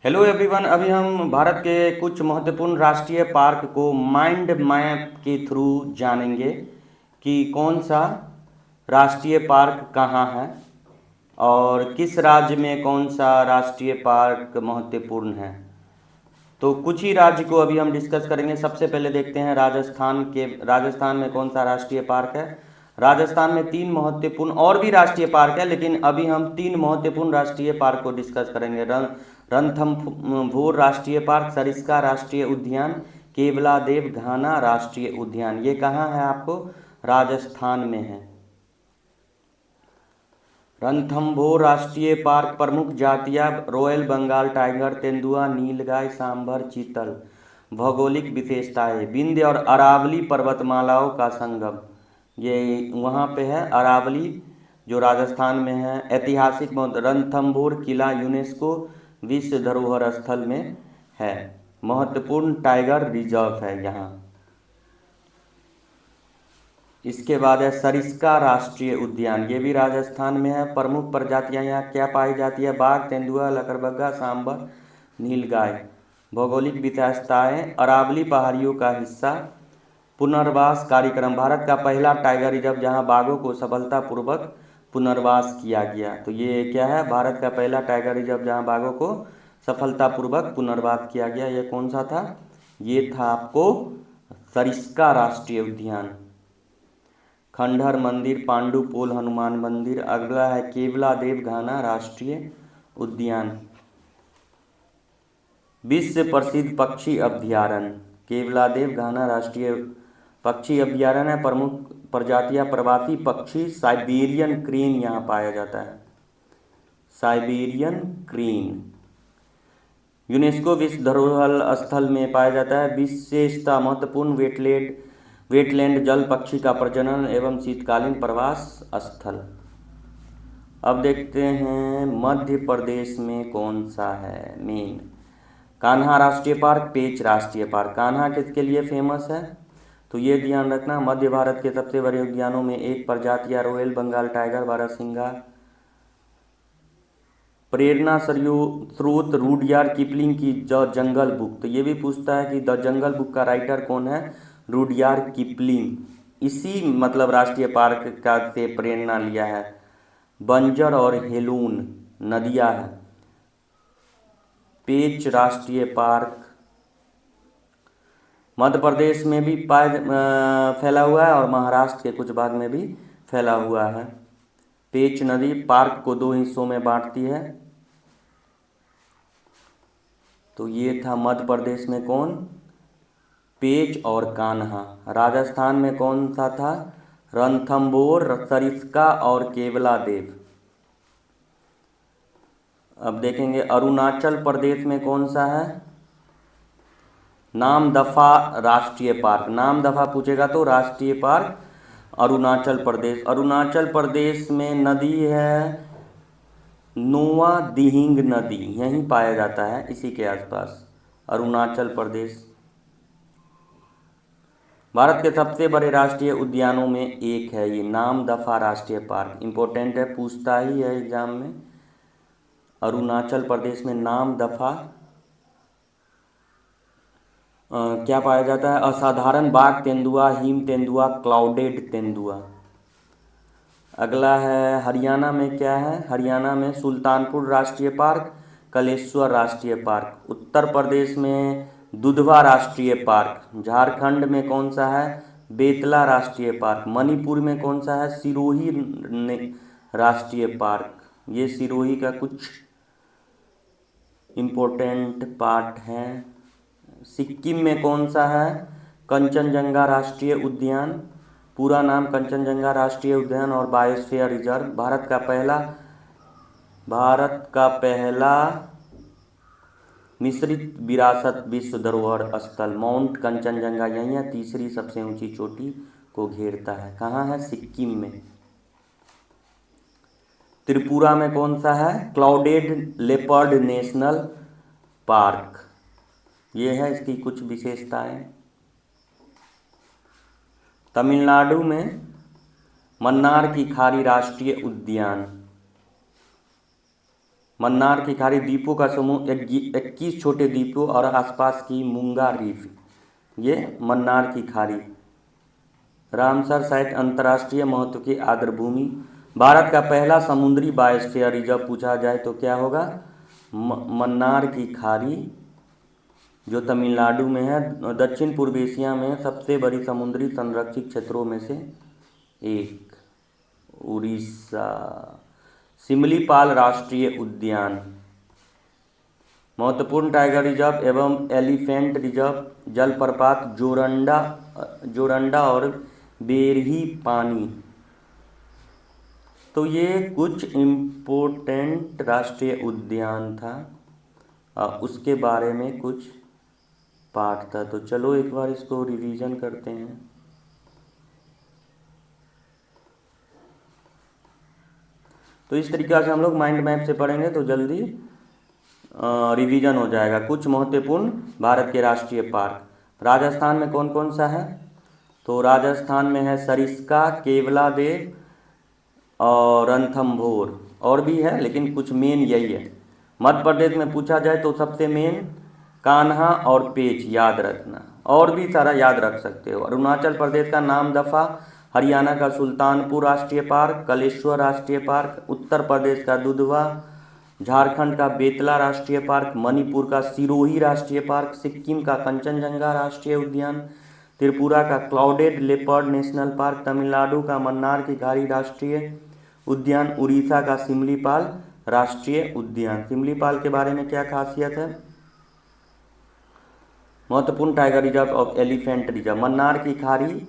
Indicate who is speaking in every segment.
Speaker 1: Hello everyone. अभी हम भारत के कुछ महत्वपूर्ण राष्ट्रीय पार्क को माइंड मैप के थ्रू जानेंगे कि कौन सा राष्ट्रीय पार्क कहाँ है और किस राज्य में कौन सा राष्ट्रीय पार्क महत्वपूर्ण है। तो कुछ ही राज्य को अभी हम डिस्कस करेंगे। सबसे पहले देखते हैं राजस्थान में कौन सा राष्ट्रीय पार्क है। राजस्थान में तीन महत्वपूर्ण और भी राष्ट्रीय पार्क है, लेकिन अभी हम तीन महत्वपूर्ण राष्ट्रीय पार्क को डिस्कस करेंगे। रणथंभौर राष्ट्रीय पार्क, सरिस्का राष्ट्रीय उद्यान, केवलादेव घाना राष्ट्रीय उद्यान। ये कहाँ है? आपको राजस्थान में है। रणथंभौर राष्ट्रीय पार्क प्रमुख जातियां रॉयल बंगाल टाइगर, तेंदुआ, नीलगाय, सांभर, चीतल। भौगोलिक विशेषताएं विंध्य और अरावली पर्वतमालाओं का संगम, ये वहाँ पे है अरावली जो राजस्थान में है। ऐतिहासिक रणथंभौर किला यूनेस्को विश्व धरोहर स्थल में है। महत्वपूर्ण टाइगर रिजर्व है यहाँ। इसके बाद है सरिस्का राष्ट्रीय उद्यान, ये भी राजस्थान में है। प्रमुख प्रजातियां यहाँ क्या पाई जाती है? बाघ, तेंदुआ, लकड़बग्गा, सांबर, नीलगाय। भौगोलिक विशेषताएं अरावली पहाड़ियों का हिस्सा। पुनर्वास कार्यक्रम, भारत का पहला टाइगर रिजर्व जहां बाघों को सफलतापूर्वक पुनर्वास किया गया। तो ये क्या है? भारत का पहला टाइगर रिजर्व जहां बाघों को सफलतापूर्वक पुनर्वास किया गया। ये कौन सा था? ये था आपको सरिस्का राष्ट्रीय उद्यान। खंडहर मंदिर, पांडु पोल, हनुमान मंदिर। अगला है केवलादेव घाना राष्ट्रीय उद्यान, विश्व प्रसिद्ध पक्षी अभ्यारण्य। केवलादेव घाना राष्ट्रीय पक्षी अभ्यारण्य है। प्रमुख प्रजातियां प्रवासी पक्षी साइबेरियन क्रेन यहाँ पाया जाता है। साइबेरियन क्रेन यूनेस्को विश्व धरोहर स्थल में पाया जाता है। विशेषता महत्वपूर्ण वेटलैंड जल पक्षी का प्रजनन एवं शीतकालीन प्रवास स्थल। अब देखते हैं मध्य प्रदेश में कौन सा है मेन। कान्हा राष्ट्रीय पार्क, पेंच राष्ट्रीय पार्क। कान्हा किसके लिए फेमस है? तो ये ध्यान रखना, मध्य भारत के सबसे बड़े उद्यानों में एक प्रजातियां रॉयल बंगाल टाइगर, बारहसिंगा। प्रेरणा स्रोत रुडयार्ड किपलिंग की द जंगल बुक। तो ये भी पूछता है कि द जंगल बुक का राइटर कौन है? Rudyard Kipling. इसी मतलब राष्ट्रीय पार्क का से प्रेरणा लिया है। बंजर और हेलून नदियां है। पेंच राष्ट्रीय पार्क मध्य प्रदेश में भी फैला हुआ है और महाराष्ट्र के कुछ भाग में भी फैला हुआ है। पेंच नदी पार्क को दो हिस्सों में बांटती है। तो ये था मध्य प्रदेश में कौन? पेंच और कान्हा। राजस्थान में कौन सा था? रणथंभौर, सरिस्का और केवलादेव। अब देखेंगे अरुणाचल प्रदेश में कौन सा है? नामदफा राष्ट्रीय पार्क। नामदफा पूछेगा तो राष्ट्रीय पार्क अरुणाचल प्रदेश। अरुणाचल प्रदेश में नदी है नोआ दिहिंग नदी, यहीं पाया जाता है इसी के आसपास अरुणाचल प्रदेश। भारत के सबसे बड़े राष्ट्रीय उद्यानों में एक है ये नामदफा राष्ट्रीय पार्क। इम्पोर्टेंट है, पूछता ही है एग्जाम में। अरुणाचल प्रदेश में नामदफा क्या पाया जाता है? असाधारण बाघ, तेंदुआ, हिम तेंदुआ, क्लाउडेड तेंदुआ। अगला है हरियाणा में क्या है? हरियाणा में सुल्तानपुर राष्ट्रीय पार्क, कलेश्वर राष्ट्रीय पार्क। उत्तर प्रदेश में दुधवा राष्ट्रीय पार्क। झारखंड में कौन सा है? बेतला राष्ट्रीय पार्क। मणिपुर में कौन सा है? सिरोही राष्ट्रीय पार्क। ये सिरोही का कुछ इम्पोर्टेंट पार्ट है। सिक्किम में कौन सा है? कंचनजंगा राष्ट्रीय उद्यान। पूरा नाम कंचनजंगा राष्ट्रीय उद्यान और बायोस्फीयर रिजर्व। भारत का पहला मिश्रित विरासत विश्व धरोहर स्थल माउंट कंचनजंगा यही है। तीसरी सबसे ऊंची चोटी को घेरता है। कहाँ है? सिक्किम में। त्रिपुरा में कौन सा है? Clouded leopard national park. ये है इसकी कुछ विशेषताएं। तमिलनाडु में मन्नार की खाड़ी राष्ट्रीय उद्यान। मन्नार की खाड़ी द्वीपों का समूह 21 छोटे द्वीपों और आसपास की मूंगा रीफ, ये मन्नार की खाड़ी। रामसर साइट अंतर्राष्ट्रीय महत्व की आर्द्रभूमि। भारत का पहला समुद्री बायोस्फीयर रिजर्व पूछा जाए तो क्या होगा? मन्नार की खाड़ी, जो तमिलनाडु में है, दक्षिण पूर्व एशिया में सबसे बड़ी समुद्री संरक्षित क्षेत्रों में से एक। उड़ीसा। सिमलीपाल राष्ट्रीय उद्यान, महत्वपूर्ण टाइगर रिजर्व एवं एलिफेंट रिजर्व, जलप्रपात जोरंडा और बेरही पानी। तो ये कुछ इम्पोर्टेंट राष्ट्रीय उद्यान था, उसके बारे में कुछ पाठ था। तो चलो एक बार इसको रिवीजन करते हैं। तो इस तरीक़ा से हम लोग माइंड मैप से पढ़ेंगे तो जल्दी रिवीजन हो जाएगा। कुछ महत्वपूर्ण भारत के राष्ट्रीय पार्क। राजस्थान में कौन कौन सा है? तो राजस्थान में है सरिस्का, केवलादेव और रणथंभौर, और भी है लेकिन कुछ मेन यही है। मध्य प्रदेश में पूछा जाए तो सबसे मेन कान्हा और पेच याद रखना, और भी सारा याद रख सकते हो। अरुणाचल प्रदेश का नामदफा, हरियाणा का सुल्तानपुर राष्ट्रीय पार्क, कलेश्वर राष्ट्रीय पार्क, उत्तर प्रदेश का दुधवा, झारखंड का बेतला राष्ट्रीय पार्क, मणिपुर का सिरोही राष्ट्रीय पार्क, सिक्किम का कंचनजंगा राष्ट्रीय उद्यान, त्रिपुरा का clouded leopard national park, Tamil Nadu का मन्नार की खाड़ी राष्ट्रीय उद्यान, उड़ीसा का सिमलीपाल राष्ट्रीय उद्यान। सिमलीपाल के बारे में क्या खासियत है? महत्वपूर्ण टाइगर रिजर्व और एलिफेंट रिजर्व। मन्नार की खाड़ी,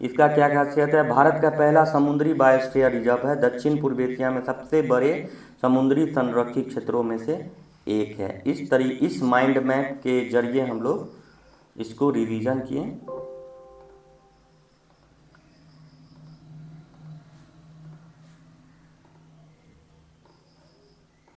Speaker 1: इसका क्या खासियत है? भारत का पहला समुद्री बायोस्फीयर रिजर्व है, दक्षिण पूर्व एशिया में सबसे बड़े समुद्री संरक्षित क्षेत्रों में से एक है। इस माइंड मैप के जरिए हम लोग इसको रिवीजन किए।